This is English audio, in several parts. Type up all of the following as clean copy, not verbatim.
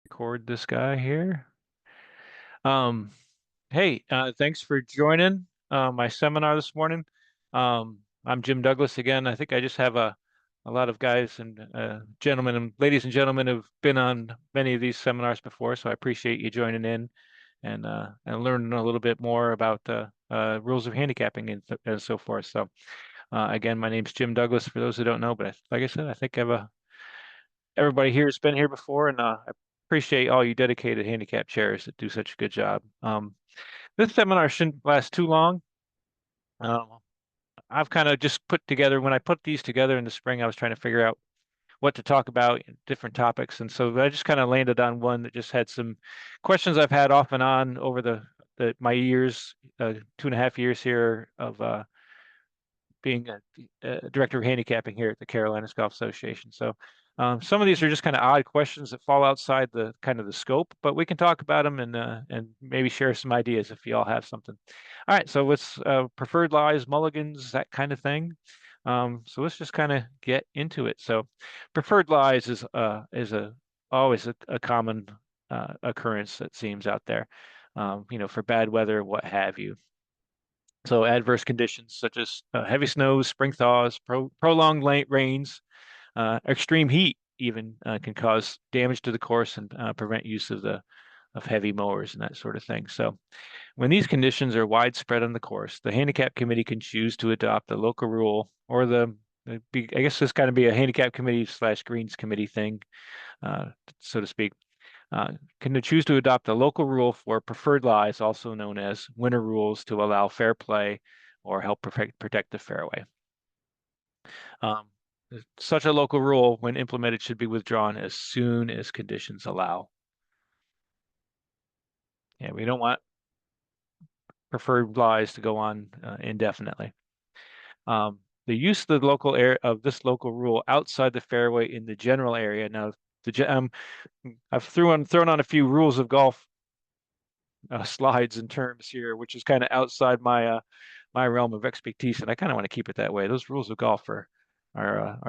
Record this guy here. Um, hey, thanks for joining my seminar this morning. I'm Jim Douglas again. I think I just have a lot of guys and gentlemen and ladies and gentlemen who've been on many of these seminars before, so I appreciate you joining in and learning a little bit more about the rules of handicapping and so forth. So again, my name's Jim Douglas for those who don't know, but like I said, I think everybody here has been here before, and I appreciate all you dedicated handicap chairs that do such a good job. This seminar shouldn't last too long. Um, I've kind of just put together, when I put these together in the spring, I was trying to figure out what to talk about, different topics. And so I just kind of landed on one that just had some questions I've had off and on over my years, 2.5 years here of being a director of handicapping here at the Carolinas Golf Association. So some of these are just kind of odd questions that fall outside the kind of the scope, but we can talk about them and maybe share some ideas if you all have something. All right, so let's preferred lies, mulligans, that kind of thing. So let's just kind of get into it. So preferred lies is a always a common occurrence that seems out there. For bad weather, what have you. So adverse conditions such as heavy snows, spring thaws, prolonged rains, extreme heat even can cause damage to the course and prevent use of heavy mowers and that sort of thing. So when these conditions are widespread on the course, the handicap committee can choose to adopt the local rule or I guess this kind of be a handicap committee slash greens committee thing, so to speak. Can choose to adopt a local rule for preferred lies, also known as winter rules, to allow fair play or help protect the fairway. Um, Such a local rule, when implemented, should be withdrawn as soon as conditions allow. Yeah, we don't want preferred lies to go on indefinitely. The use of the local area of this local rule outside the fairway in the general area. Now, I've thrown on a few rules of golf slides and terms here, which is kind of outside my realm of expertise, and I kind of want to keep it that way. Those rules of golf are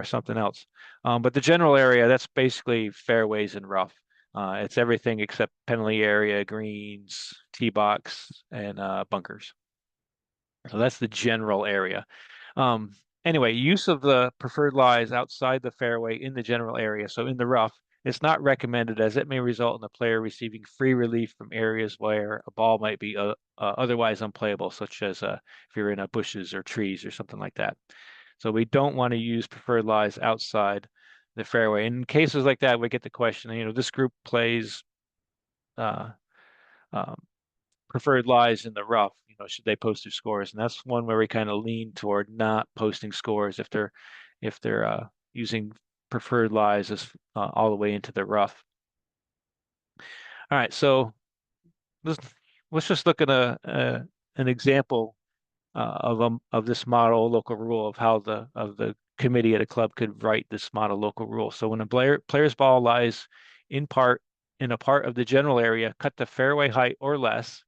something else. But the general area, that's basically fairways and rough. It's everything except penalty area, greens, tee box, and bunkers. So that's the general area. Um, anyway, use of the preferred lies outside the fairway in the general area, so in the rough, it's not recommended as it may result in the player receiving free relief from areas where a ball might be otherwise unplayable, such as if you're in bushes or trees or something like that. So we don't want to use preferred lies outside the fairway. In cases like that, we get the question, this group plays uh, um, preferred lies in the rough, should they post their scores? And that's one where we kind of lean toward not posting scores if they're using preferred lies as all the way into the rough. All right, so let's let's just look at an example of this model local rule of how the committee at a club could write this model local rule. So when a player's ball lies in part in a part of the general area, cut the fairway height or less.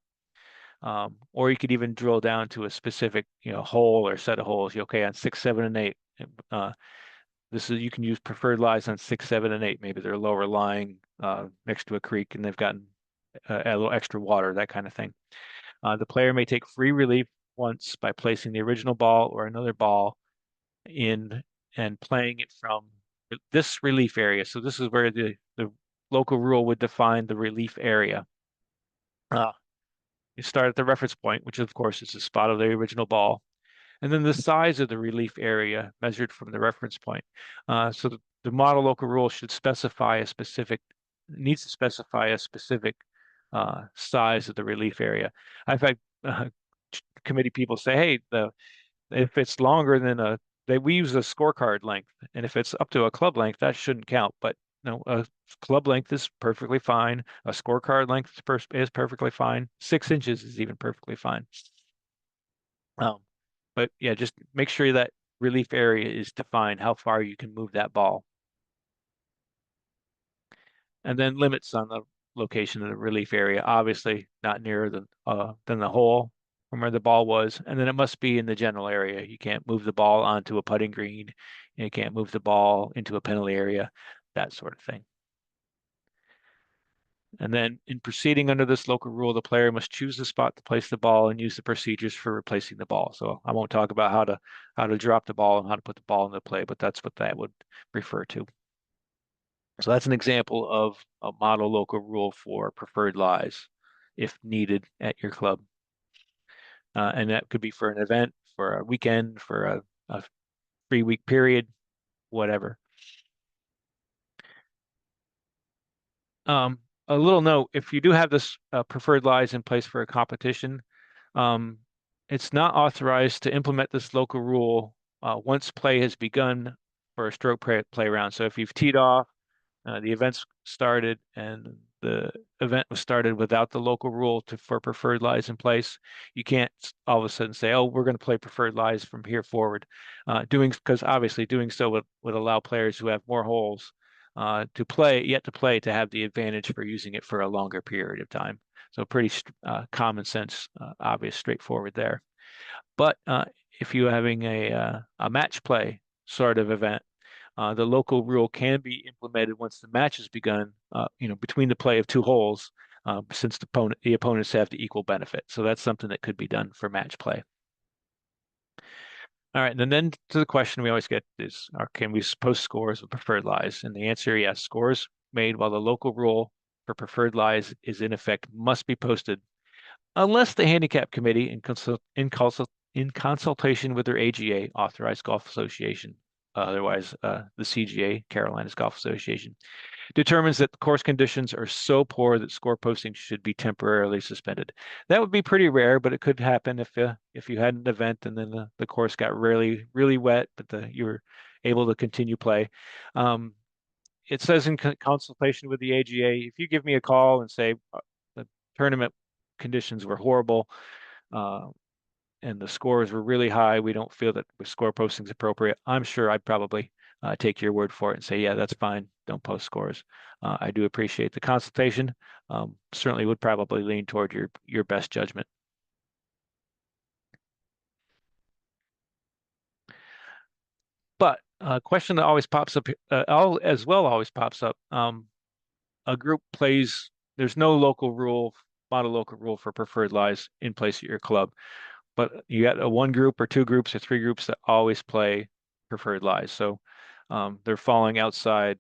Or you could even drill down to a specific, hole or set of holes. Okay, on 6, 7, and 8. Uh, you can use preferred lies on 6, 7, and 8. Maybe they're lower lying next to a creek and they've gotten a little extra water, that kind of thing. The player may take free relief once by placing the original ball or another ball in and playing it from this relief area. So this is where the local rule would define the relief area. Uh, You start at the reference point, which of course is the spot of the original ball, and then the size of the relief area measured from the reference point. So the model local rule should needs to specify a specific size of the relief area. I've had committee people say, hey, if it's longer than we use a scorecard length, and if it's up to a club length, that shouldn't count. But no, a club length is perfectly fine. A scorecard length is perfectly fine. 6 inches is even perfectly fine. Um, but yeah, just make sure that relief area is defined, how far you can move that ball, and then limits on the location of the relief area. Obviously, not nearer than the hole from where the ball was, and then it must be in the general area. You can't move the ball onto a putting green. You can't move the ball into a penalty area, that sort of thing. And then in proceeding under this local rule, the player must choose the spot to place the ball and use the procedures for replacing the ball. So I won't talk about how to drop the ball and how to put the ball into play, but that's what that would refer to. So that's an example of a model local rule for preferred lies if needed at your club. And that could be for an event, for a weekend, for a 3-week period, whatever. A little note, if you do have this preferred lies in place for a competition, um, it's not authorized to implement this local rule once play has begun for a stroke play round. So if you've teed off, the event's started, and the event was started without the local rule for preferred lies in place, you can't all of a sudden say, "Oh, we're going to play preferred lies from here forward." Because obviously doing so would allow players who have more holes to play to have the advantage for using it for a longer period of time. So pretty common sense, obvious, straightforward there. But if you're having a match play sort of event, the local rule can be implemented once the match has begun, between the play of two holes, since the opponents have the equal benefit. So that's something that could be done for match play. All right, and then to the question we always get is, can we post scores with preferred lies? And the answer, yes, scores made while the local rule for preferred lies is in effect must be posted unless the handicap committee in consultation with their AGA, authorized golf association, otherwise the CGA, Carolinas Golf Association, determines that the course conditions are so poor that score posting should be temporarily suspended. That would be pretty rare, but it could happen if you had an event and then the course got really, really wet, but you were able to continue play. It says in consultation with the AGA, if you give me a call and say the tournament conditions were horrible, uh, and the scores were really high, we don't feel that the score posting is appropriate, I'm sure I'd probably take your word for it and say, yeah, that's fine. Don't post scores. I do appreciate the consultation. Certainly would probably lean toward your best judgment. But a question that always pops up, always pops up. A group plays. There's no model local rule for preferred lies in place at your club. But you got one group or two groups or three groups that always play preferred lies. So they're falling outside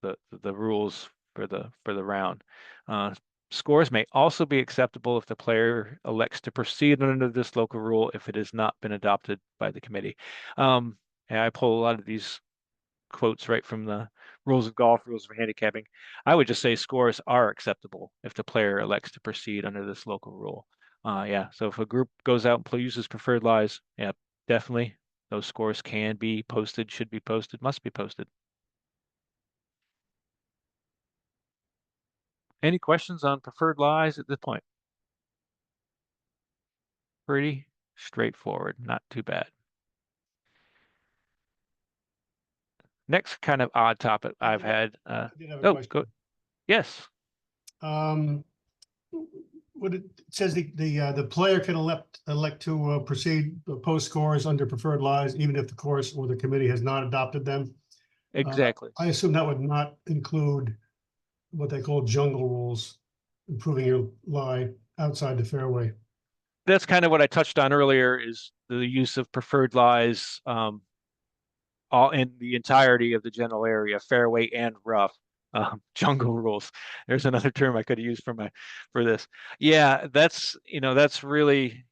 the rules for the round. Uh, Scores may also be acceptable if the player elects to proceed under this local rule if it has not been adopted by the committee. And I pull a lot of these quotes right from the rules of golf, rules of handicapping. I would just say scores are acceptable if the player elects to proceed under this local rule. Yeah, so if a group goes out and uses preferred lies, yeah, definitely those scores can be posted, should be posted, must be posted. Any questions on preferred lies at this point? Pretty straightforward, not too bad. Next kind of odd topic I've had. I did have a Oh, question. go. Yes, What it says the player can elect to proceed post scores under preferred lies, even if the course or the committee has not adopted them. exactly. I assume that would not include what they call jungle rules, improving your lie outside the fairway. That's kind of what I touched on earlier is the use of preferred lies all in the entirety of the general area, fairway and rough. Jungle rules. There's another term I could have used for this. Yeah, that's really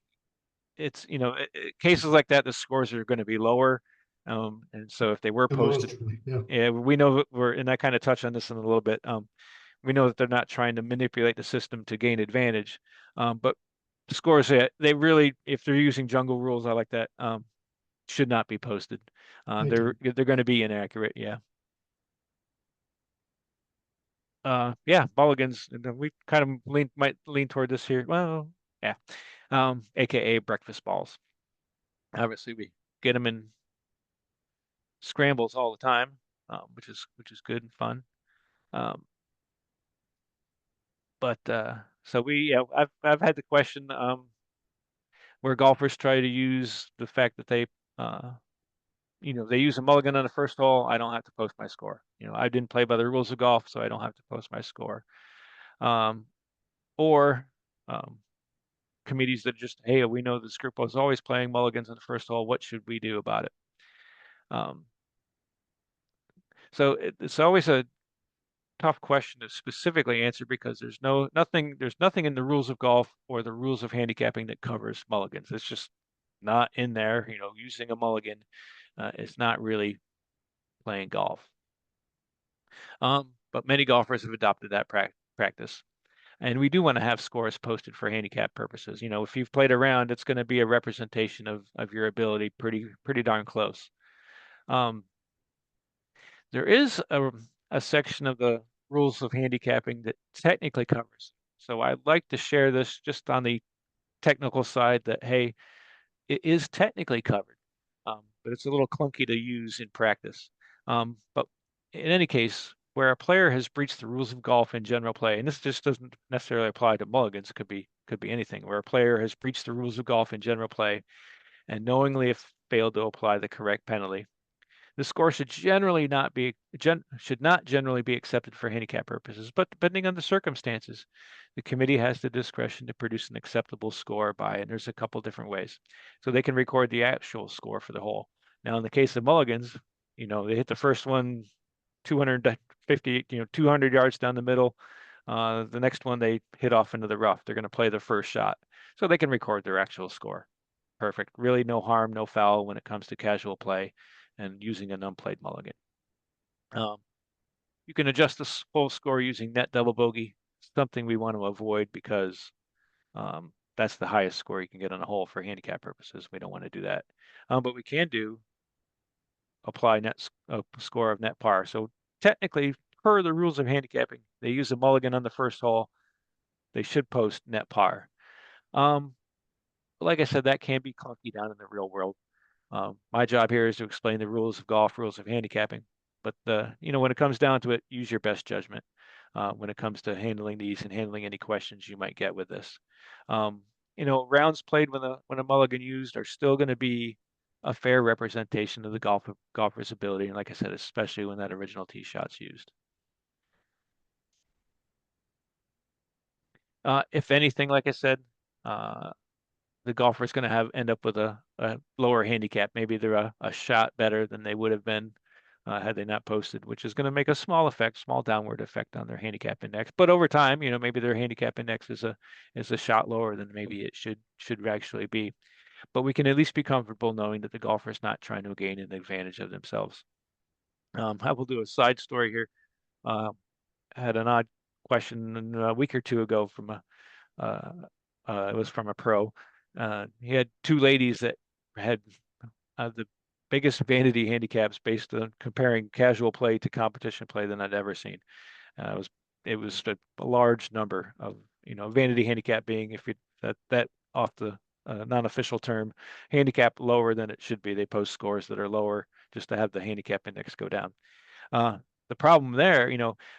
it's cases like that, the scores are going to be lower. And so if they were posted, Yeah. yeah, we know that and I kind of touch on this in a little bit. We know that they're not trying to manipulate the system to gain advantage. But scores, they really, if they're using jungle rules, I like that, should not be posted. They're going to be inaccurate. Yeah. Yeah, Mulligans. And then we kind of might lean toward this here. Well, yeah. AKA breakfast balls. Obviously, we get them in scrambles all the time, which is good and fun. Um, but so I've had the question where golfers try to use the fact that uh, they use a mulligan on the first hole. I don't have to post my score. I didn't play by the rules of golf, so I don't have to post my score. um, or um, committees that just, hey, we know this group was always playing mulligans in the first hole. What should we do about it? Um, so it's always a tough question to specifically answer because there's nothing in the rules of golf or the rules of handicapping that covers mulligans. It's just not in there. Using a mulligan is not really playing golf. But many golfers have adopted that practice. And we do want to have scores posted for handicap purposes. If you've played around, it's going to be a representation of your ability pretty darn close. Um, there is a section of the rules of handicapping that technically covers. So I'd like to share this just on the technical side that, hey, it is technically covered, but it's a little clunky to use in practice. But in any case, where a player has breached the rules of golf in general play, and this just doesn't necessarily apply to mulligans, it could be anything, where a player has breached the rules of golf in general play and knowingly have failed to apply the correct penalty. The score should not generally be accepted for handicap purposes, but depending on the circumstances, the committee has the discretion to produce an acceptable score and there's a couple different ways. So they can record the actual score for the hole. Now, in the case of mulligans, they hit the first one 250, 200 yards down the middle. The next one they hit off into the rough. They're going to play the first shot, so they can record their actual score. Perfect. Really, no harm, no foul when it comes to casual play and using an unplayed mulligan. Um, you can adjust the full score using net double bogey, something we want to avoid because that's the highest score you can get on a hole for handicap purposes. We don't want to do that. But we can apply a score of net par. So technically, per the rules of handicapping, they use a mulligan on the first hole. They should post net par. Um, like I said, that can be clunky down in the real world. My job here is to explain the rules of golf, rules of handicapping. But when it comes down to it, use your best judgment when it comes to handling these and handling any questions you might get with this. Um, rounds played when a mulligan used are still going to be a fair representation of the golfer's ability. And like I said, especially when that original tee shot's used. If anything, like I said, uh, the golfer is going to end up with a lower handicap. Maybe they're a shot better than they would have been had they not posted, which is going to make a small downward effect on their handicap index. But over time, maybe their handicap index is a shot lower than maybe it should actually be. But we can at least be comfortable knowing that the golfer is not trying to gain an advantage of themselves. I will do a side story here. Uh, I had an odd question a week or two ago from uh, it was from a pro. He had two ladies that had the biggest vanity handicaps based on comparing casual play to competition play than I'd ever seen. It was a large number of vanity handicap being if you that off the non-official term handicap lower than it should be. They post scores that are lower just to have the handicap index go down. Uh, the problem there,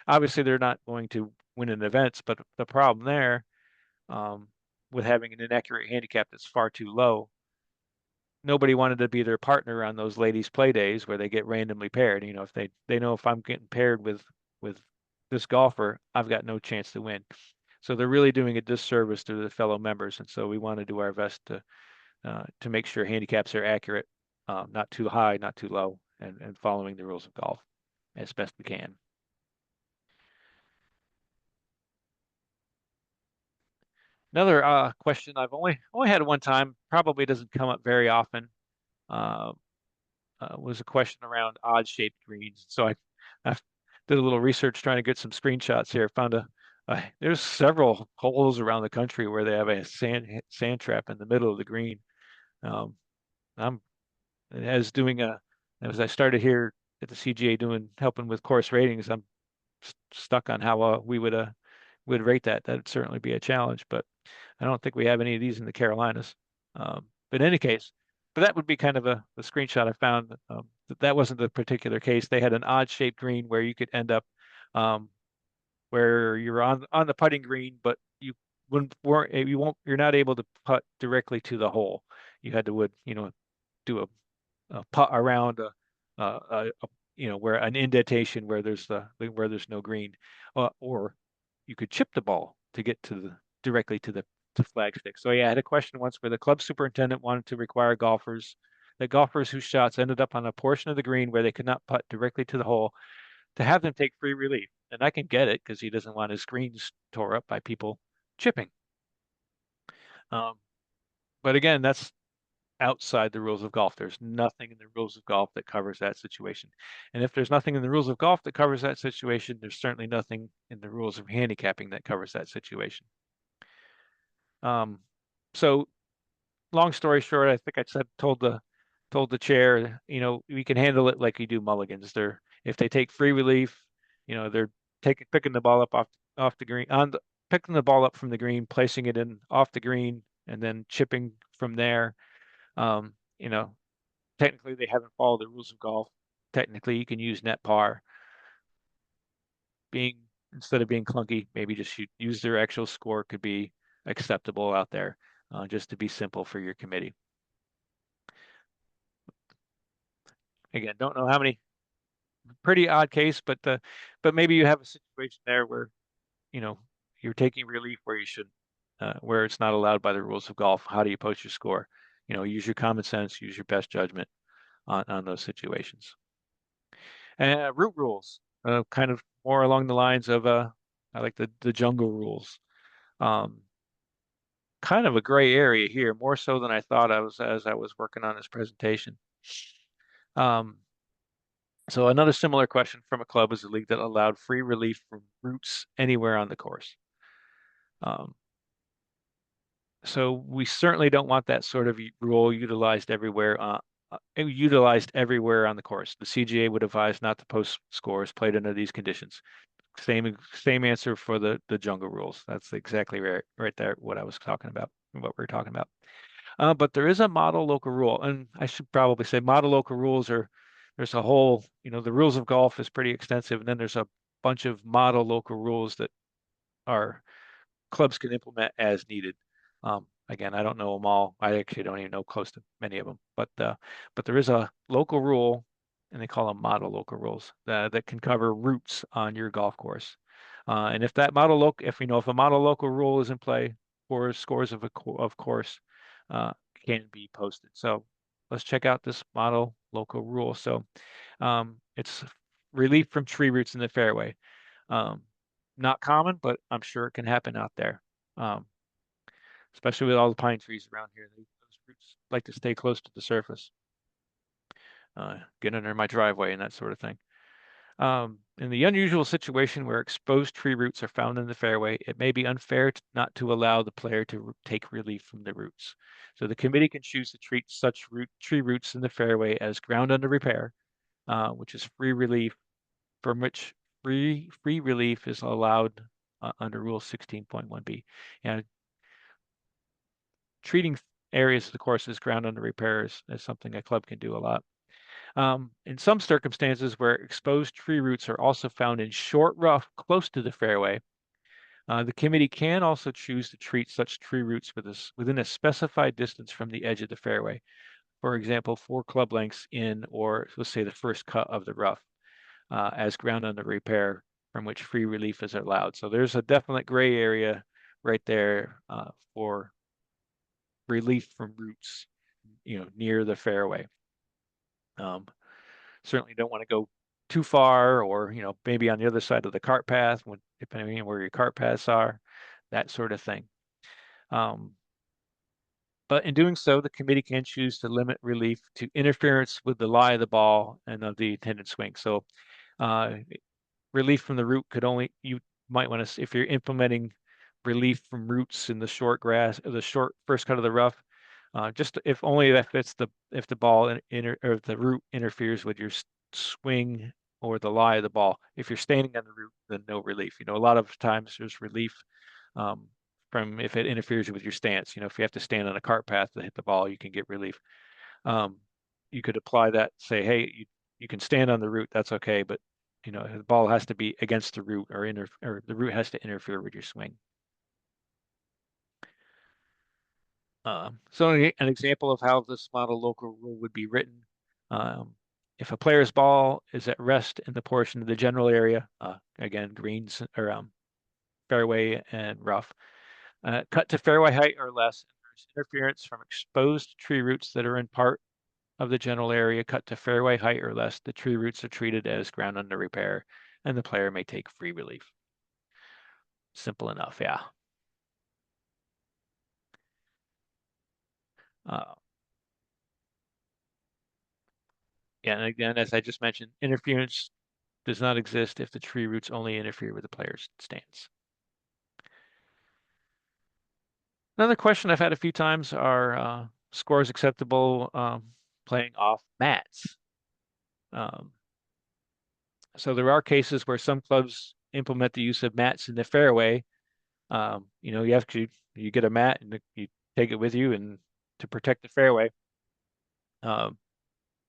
obviously they're not going to win in events, but the problem there um, with having an inaccurate handicap that's far too low. Nobody wanted to be their partner on those ladies' play days where they get randomly paired. If they know if I'm getting paired with this golfer, I've got no chance to win. So they're really doing a disservice to the fellow members, and so we want to do our best to make sure handicaps are accurate, not too high, not too low, and following the rules of golf as best we can. Another question I've only had one time, probably doesn't come up very often. Uh, was a question around odd-shaped greens. So I did a little research trying to get some screenshots here. Found there's several holes around the country where they have a sand trap in the middle of the green. Um, I'm as I started here at the CGA helping with course ratings. I'm stuck on how we would rate that. That'd certainly be a challenge, but I don't think we have any of these in the Carolinas. But in any case, but that would be kind of a screenshot I found. That wasn't the particular case. They had an odd shaped green where you could end up um, where you're on the putting green, but you're not able to putt directly to the hole. You had to do a putt around where an indentation where there's no green, or you could chip the ball to get to the directly to the flagstick. So yeah, I had a question once where the club superintendent wanted to require golfers whose shots ended up on a portion of the green where they could not putt directly to the hole to have them take free relief. And I can get it because he doesn't want his greens tore up by people chipping. Um, but again, that's outside the rules of golf. There's nothing in the rules of golf that covers that situation. And if there's nothing in the rules of golf that covers that situation, there's certainly nothing in the rules of handicapping that covers that situation. Um, so long story short, I think I said told the chair, we can handle it like you do mulligans. They're if they take free relief, they're picking the ball up off the green picking the ball up from the green, placing it in off the green, and then chipping from there. Um, you know, technically they haven't followed the rules of golf. Technically, you can use net par. Being Instead of being clunky, maybe just use their actual score could be acceptable out there, just to be simple for your committee. Again, don't know how many. Pretty odd case, but maybe you have a situation there where you know you're taking relief where you should, where it's not allowed by the rules of golf. How do you post your score? Use your common sense, use your best judgment on those situations. And route rules, kind of more along the lines of I like the jungle rules. Um, Kind of a gray area here, more so than I thought I was as I was working on this presentation. Um, So another similar question from a club is a league that allowed free relief from routes anywhere on the course. Um, so we certainly don't want that sort of rule utilized everywhere on the course. The CGA would advise not to post scores played under these conditions. Same answer for the jungle rules. That's exactly right there what I was talking about, what we're talking about. But there is a model local rule, and I should probably say model local rules are there's a whole, the rules of golf is pretty extensive, and then there's a bunch of model local rules that are clubs can implement as needed. Again, I don't know them all. I actually don't even know close to many of them, but there is a local rule, and they call them model local rules that can cover routes on your golf course. And if that if a model local rule is in play, or scores of course uh, can be posted. So let's check out this model local rule. So it's relief from tree roots in the fairway. Um, Not common, but I'm sure it can happen out there. Um, Especially with all the pine trees around here. Those roots like to stay close to the surface, get under my driveway and that sort of thing. In the unusual situation where exposed tree roots are found in the fairway, it may be unfair not to allow the player to take relief from the roots. So the committee can choose to treat such tree roots in the fairway as ground under repair, which is free relief from which free relief is allowed under Rule 16.1b. And treating areas of the course as ground under repair is something a club can do a lot. In some circumstances where exposed tree roots are also found in short rough close to the fairway, the committee can also choose to treat such tree roots within a specified distance from the edge of the fairway. For example, 4 club lengths in, or let's say the first cut of the rough, as ground under repair from which free relief is allowed. So there's a definite gray area right there for relief from roots, near the fairway. Um, Certainly don't want to go too far, or maybe on the other side of the cart path, depending on where your cart paths are, that sort of thing. Um, but in doing so, the committee can choose to limit relief to interference with the lie of the ball and of the intended swing. So uh, relief from the root you might want to, if you're implementing relief from roots in the short grass, or the short first cut of the rough, just if only if the ball or the root interferes with your swing or the lie of the ball. If you're standing on the root, then no relief. A lot of times there's relief um, from if it interferes with your stance. If you have to stand on a cart path to hit the ball, you can get relief. Um, you could apply that, say, hey, you can stand on the root, that's okay, but the ball has to be against the root, or the root has to interfere with your swing. So an example of how this model local rule would be written. If a player's ball is at rest in the portion of the general area, again, greens or fairway and rough. Cut to fairway height or less. There's interference from exposed tree roots that are in part of the general area. Cut to fairway height or less. The tree roots are treated as ground under repair, and the player may take free relief. Simple enough, yeah. Uh, yeah, and again, as I just mentioned, interference does not exist if the tree roots only interfere with the player's stance. Another question I've had a few times are scores acceptable playing off mats. Um, so there are cases where some clubs implement the use of mats in the fairway. You get a mat and you take it with you, and to protect the fairway, um,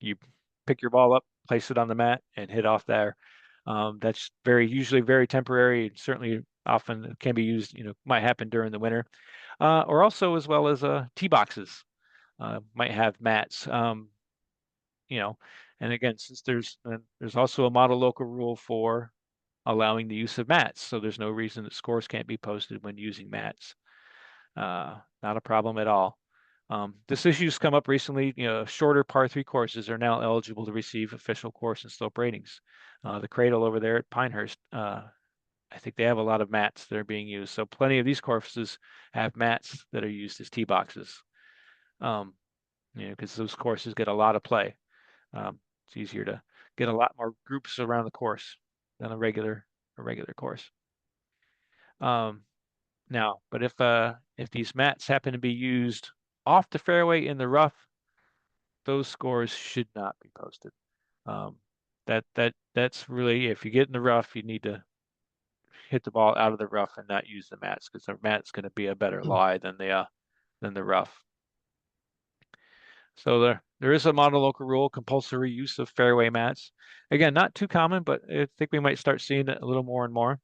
you pick your ball up, place it on the mat, and hit off there. That's usually very temporary. And certainly, often can be used. Might happen during the winter, or also as well as tee boxes might have mats. You know, and again, since there's also a model local rule for allowing the use of mats, so there's no reason that scores can't be posted when using mats. Not a problem at all. This issue's come up recently. Shorter par three courses are now eligible to receive official course and slope ratings. The Cradle over there at Pinehurst, I think they have a lot of mats that are being used. So plenty of these courses have mats that are used as tee boxes. Because those courses get a lot of play. It's easier to get a lot more groups around the course than a regular course. Now, but if these mats happen to be used off the fairway in the rough, those scores should not be posted. Um, that's really, if you get in the rough, you need to hit the ball out of the rough and not use the mats, because the mat's going to be a better lie than the rough. So there is a model local rule, compulsory use of fairway mats. Again, not too common, but I think we might start seeing it a little more and more.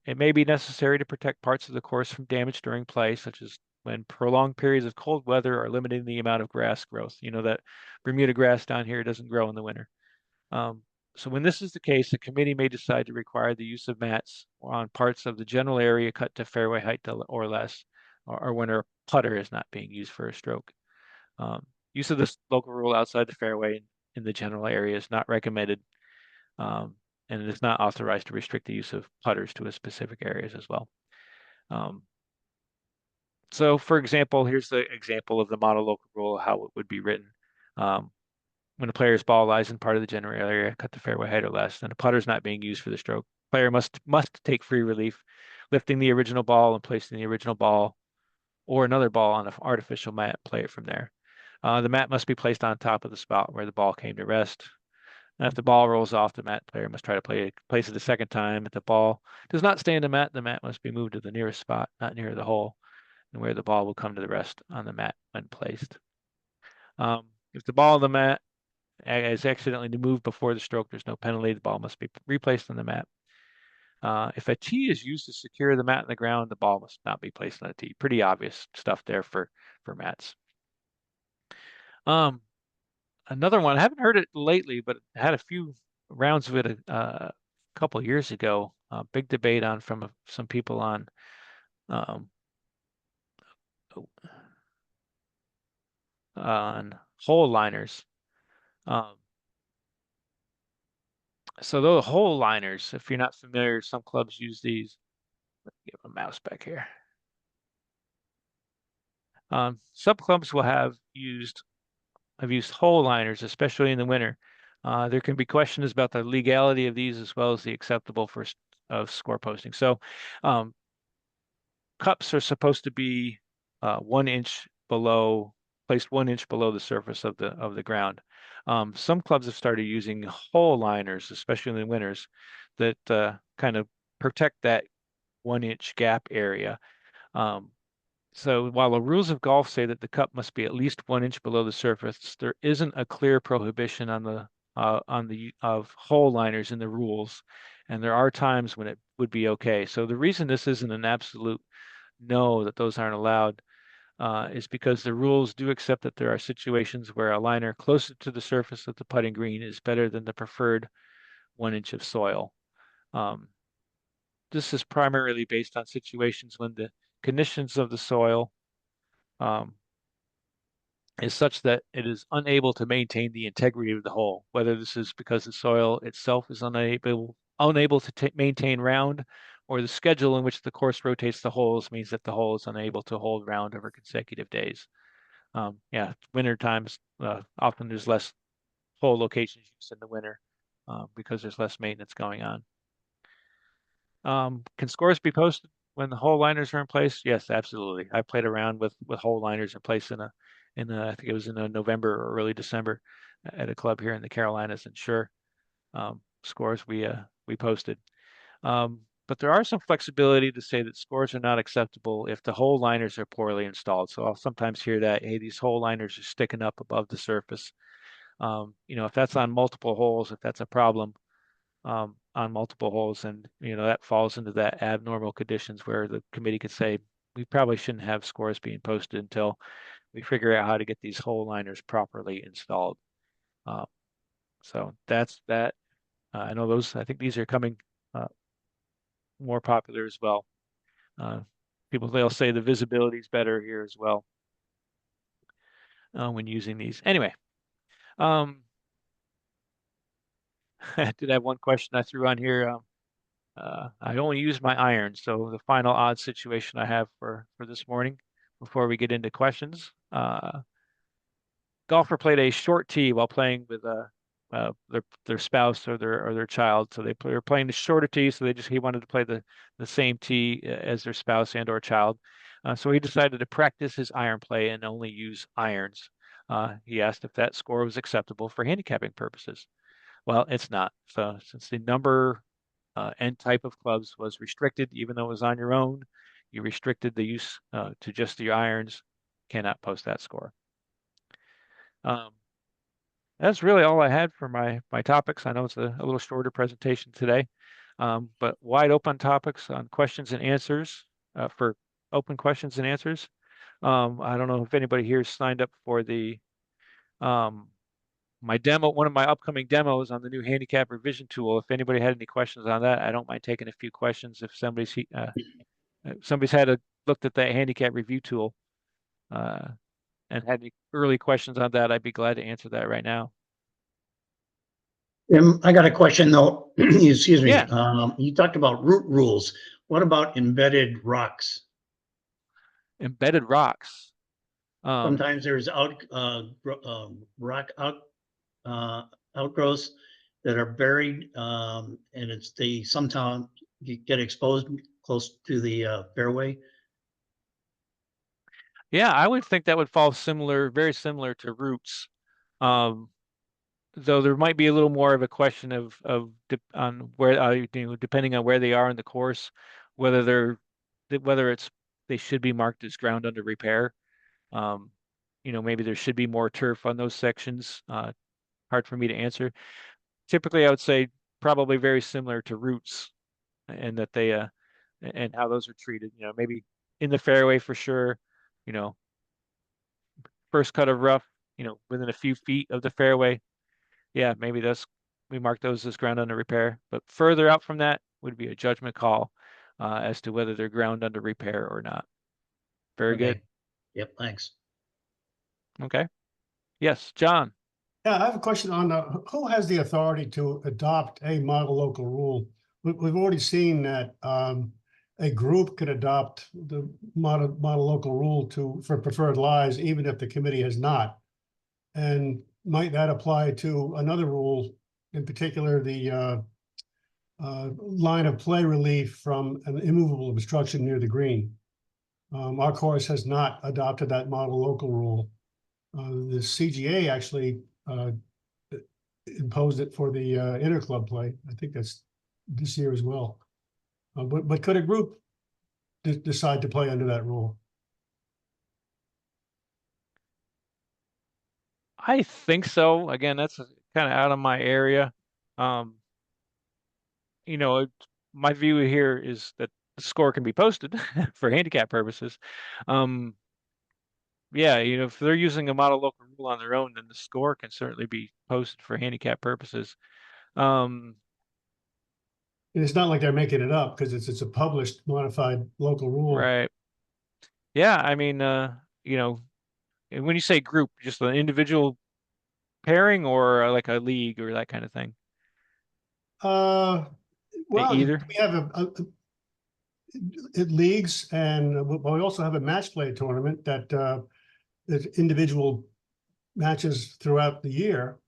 It may be necessary to protect parts of the course from damage during play, such as when prolonged periods of cold weather are limiting the amount of grass growth. That Bermuda grass down here doesn't grow in the winter. Um, so when this is the case, the committee may decide to require the use of mats on parts of the general area cut to fairway height or less, or when a putter is not being used for a stroke. Use of this local rule outside the fairway in the general area is not recommended, and it is not authorized to restrict the use of putters to a specific areas as well. So, for example, here's the example of the model local rule, how it would be written. When a player's ball lies in part of the general area, cut the fairway height or less, and a putter is not being used for the stroke, player must take free relief, lifting the original ball and placing the original ball or another ball on an artificial mat, play it from there. The mat must be placed on top of the spot where the ball came to rest. And if the ball rolls off the mat, player must try to place it a second time. If the ball does not stay in the mat must be moved to the nearest spot, not near the hole, and where the ball will come to the rest on the mat when placed. If the ball on the mat is accidentally moved before the stroke, there's no penalty. The ball must be replaced on the mat. If a tee is used to secure the mat in the ground, the ball must not be placed on a tee. Pretty obvious stuff there for mats. Another one, I haven't heard it lately, but had a few rounds of it a couple of years ago. Big debate from some people um, on hole liners. Um, so those hole liners, if you're not familiar, some clubs use these. Let me get my mouse back here. Some clubs will have used hole liners, especially in the winter. There can be questions about the legality of these as well as the acceptable of score posting. So, cups are supposed to be 1 inch placed 1 inch below the surface of the ground. Some clubs have started using hole liners, especially in the winters, that kind of protect that 1 inch gap area. So while the rules of golf say that the cup must be at least 1 inch below the surface, there isn't a clear prohibition on the of hole liners in the rules, and there are times when it would be okay. So the reason this isn't an absolute no, that those aren't allowed, is because the rules do accept that there are situations where a liner closer to the surface of the putting green is better than the preferred 1 inch of soil. Um, this is primarily based on situations when the conditions of the soil um, is such that it is unable to maintain the integrity of the hole, whether this is because the soil itself is unable to maintain round, or the schedule in which the course rotates the holes means that the hole is unable to hold round over consecutive days. Yeah, winter times, often there's less hole locations used in the winter because there's less maintenance going on. Can scores be posted when the hole liners are in place? Yes, absolutely. I played around with hole liners in place I think it was in November or early December at a club here in the Carolinas, and sure, scores we posted. But there are some flexibility to say that scores are not acceptable if the hole liners are poorly installed. So I'll sometimes hear that, hey, these hole liners are sticking up above the surface. If that's on multiple holes, if that's a problem, on multiple holes, and that falls into that abnormal conditions where the committee could say we probably shouldn't have scores being posted until we figure out how to get these hole liners properly installed. Uh, so that's that. I know those. I think these are coming uh, more popular as well. Uh, they'll say the visibility is better here as well when using these. Anyway, um, I did have one question I threw on here. I only use my iron, so the final odd situation I have for this morning before we get into questions. Golfer played a short tee while playing with their spouse or their child. So they were playing the shorter tee, so he wanted to play the same tee as their spouse and or child. So he decided to practice his iron play and only use irons. He asked if that score was acceptable for handicapping purposes. Well, it's not. So since the number and type of clubs was restricted, even though it was on your own, you restricted the use to just your irons, cannot post that score. Um, that's really all I had for my topics. I know it's a little shorter presentation today, but wide open topics on questions and answers for open questions and answers. I don't know if anybody here signed up for the um, my demo, one of my upcoming demos on the new handicap revision tool. If anybody had any questions on that, I don't mind taking a few questions. If somebody's looked at that handicap review tool uh, and had any early questions on that, I'd be glad to answer that right now. I got a question though. Excuse me. Yeah, You talked about root rules. What about embedded rocks? embedded rocks. Sometimes there's rock uh, outgrowths that are buried, and they sometimes get exposed close to the fairway. Yeah, I would think that would fall very similar to roots. Um, though there might be a little more of a question on where depending on where they are in the course, whether they should be marked as ground under repair. Um, maybe there should be more turf on those sections. Hard for me to answer. Typically, I would say probably very similar to roots, and that and how those are treated. Maybe in the fairway for sure. You know, first cut of rough. Within a few feet of the fairway. Yeah, maybe we mark those as ground under repair. But further out from that would be a judgment call as to whether they're ground under repair or not. Very good. Okay. Yep. Thanks. Okay. Yes, John. Yeah, I have a question on who has the authority to adopt a model local rule? We've already seen that a group could adopt the model local rule for preferred lies, even if the committee has not. And might that apply to another rule, in particular, the line of play relief from an immovable obstruction near the green? Our course has not adopted that model local rule. The CGA actually imposed it for the interclub play. I think that's this year as well. But could a group decide to play under that rule? I think so. Again, that's kind of out of my area. Um, you know, it, my view here is that the score can be posted for handicap purposes. Um, yeah, if they're using a model local rule on their own, then the score can certainly be posted for handicap purposes. Um, And it's not like they're making it up because it's a published modified local rule. Right. Yeah, I mean, you know, and when you say group, just an individual pairing or like a league or that kind of thing. Uh, well, Either. we have it leagues, and we also have a match play tournament that there's individual matches throughout the year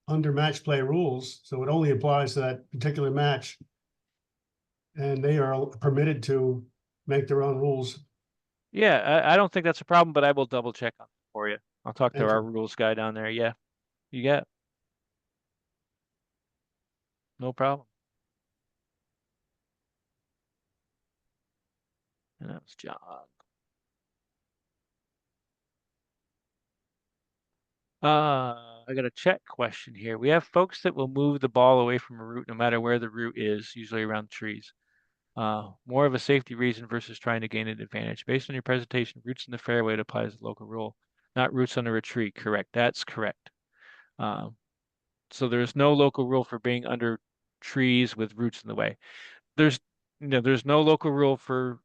under match play rules. So it only applies to that particular match, and they are permitted to make their own rules. Yeah, I don't think that's a problem, but I will double check on it for you. I'll talk to Thank our you. rules guy down there. Yeah, you got it. No problem. And that was John. I got a check question here. We have folks that will move the ball away from a route no matter where the route is, usually around trees. More of a safety reason versus trying to gain an advantage. Based on your presentation, roots in the fairway it applies the local rule, not roots on a retreat. Correct. That's correct. Um, so there's no local rule for being under trees with roots in the way. There's, there's no local rule for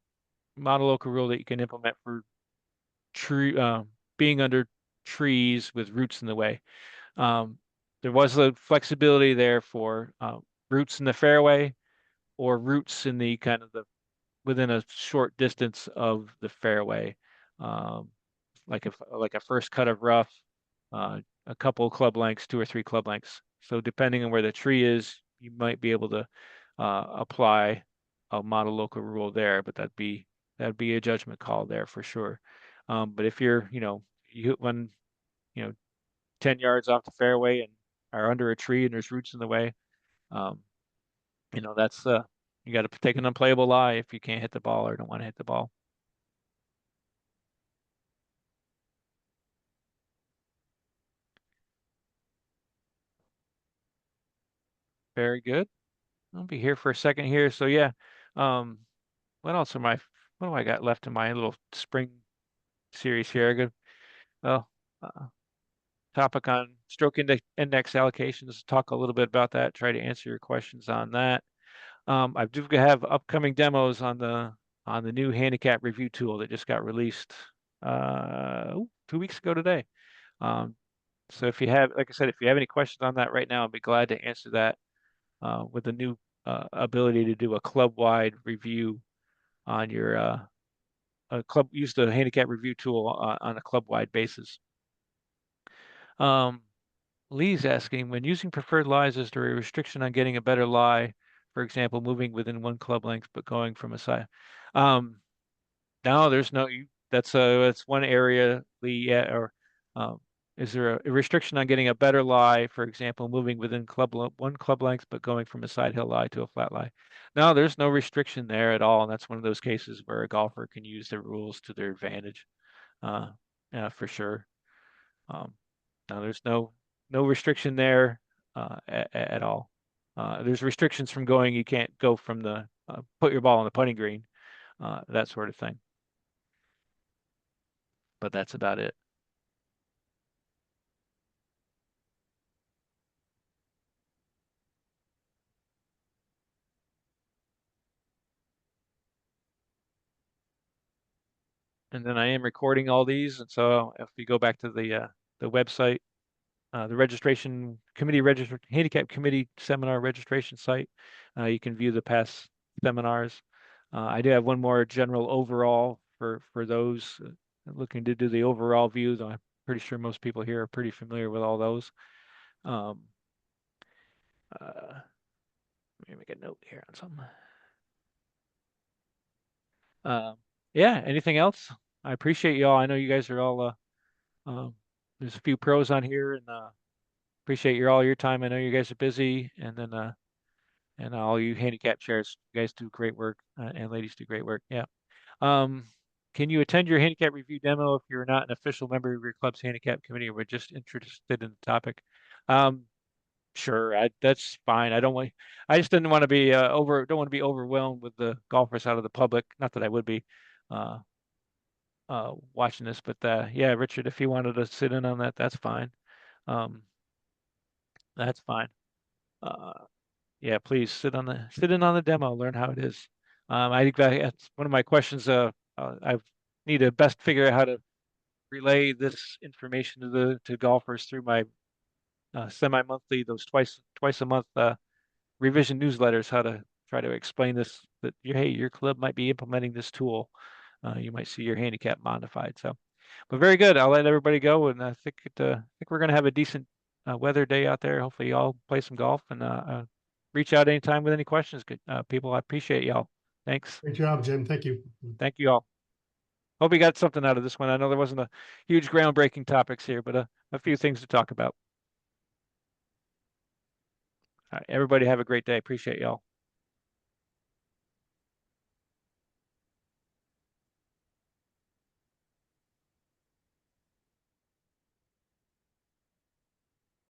monolocal rule that you can implement for tree, being under trees with roots in the way. Um, there was a flexibility there for roots in the fairway or roots in the kind of the within a short distance of the fairway, um, like a first cut of rough, a couple club lengths, 2 or 3 club lengths. So depending on where the tree is, you might be able to apply a model local rule there, but that'd be a judgment call there for sure. But if you're, you when you know 10 yards off the fairway and are under a tree and there's roots in the way, um, that's you got to take an unplayable lie if you can't hit the ball or don't want to hit the ball. Very good. I'll be here for a second here. So yeah, um, what else what do I got left in my little spring series here? I got, well, uh, topic on stroke index allocations. Talk a little bit about that. Try to answer your questions on that. I do have upcoming demos on the new handicap review tool that just got released 2 weeks ago today. Um, so if you have, like I said, if you have any questions on that right now, I'd be glad to answer that with the new ability to do a club-wide review on your use the handicap review tool on a club-wide basis. Um, Lee's asking, when using preferred lies, is there a restriction on getting a better lie? For example, moving within 1 club length, but going from a side. Um, no, there's no, that's one area, Lee, yeah, or um, is there a restriction on getting a better lie? For example, moving within 1 club length, but going from a side hill lie to a flat lie. No, there's no restriction there at all. And that's one of those cases where a golfer can use the rules to their advantage. Uh, yeah, for sure. Um, no, there's no restriction there at all. There's restrictions from going. You can't go from the put your ball on the putting green, that sort of thing. But that's about it. And then I am recording all these, and so if you go back to the website, the registration committee register handicap committee seminar registration site, you can view the past seminars. I do have one more general overall for those looking to do the overall view, though I'm pretty sure most people here are pretty familiar with all those. Um, Let me make a note here on something. Uh, yeah, anything else? I appreciate y'all. I know you guys are all there's a few pros on here, and appreciate all your time. I know you guys are busy, and then and all you handicap chairs, you guys do great work, and ladies do great work. Yeah. Um, can you attend your handicap review demo if you're not an official member of your club's handicap committee or were just interested in the topic? Um, sure, that's fine. I just didn't want to be don't want to be overwhelmed with the golfers out of the public. Not that I would be uh watching this, but yeah, Richard, if you wanted to sit in on that, that's fine. Um, that's fine. Uh, Yeah, please sit in on the demo, learn how it is. I think that's one of my questions. I need to best figure out how to relay this information to golfers through my semi-monthly, those twice a month revision newsletters, how to try to explain this, that hey, your club might be implementing this tool. You might see your handicap modified. So, but very good. I'll let everybody go, and I think we're going to have a decent weather day out there. Hopefully, y'all play some golf and reach out anytime with any questions. Good people, I appreciate y'all. Thanks. Great job, Jim. Thank you. Thank you all. Hope you got something out of this one. I know there wasn't a huge groundbreaking topics here, but a few things to talk about. All right, everybody have a great day. Appreciate y'all.